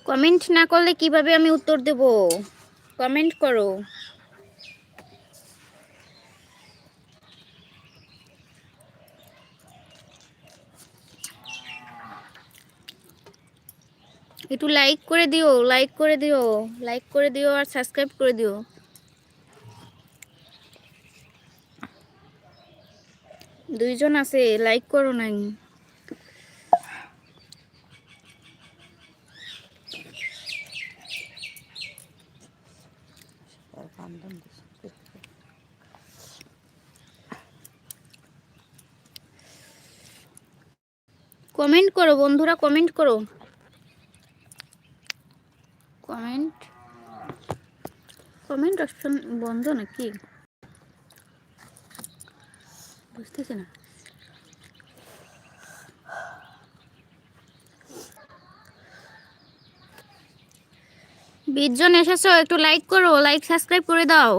Comment না করলে কিভাবে আমি উত্তর দেব? কমেন্ট করো। একটু লাইক করে দিও, লাইক করে দিও, লাইক করে দিও আর সাবস্ক্রাইব করে দিও। দুইজন আছে, লাইক করো নাই। কমেন্ট করো বন্ধুরা, কমেন্ট করো। কমেন্ট কমেন্ট অপশন বন্ধ নাকি বুঝতেছি না। 20 জন এসেছো, একটু লাইক করো, লাইক সাবস্ক্রাইব করে দাও।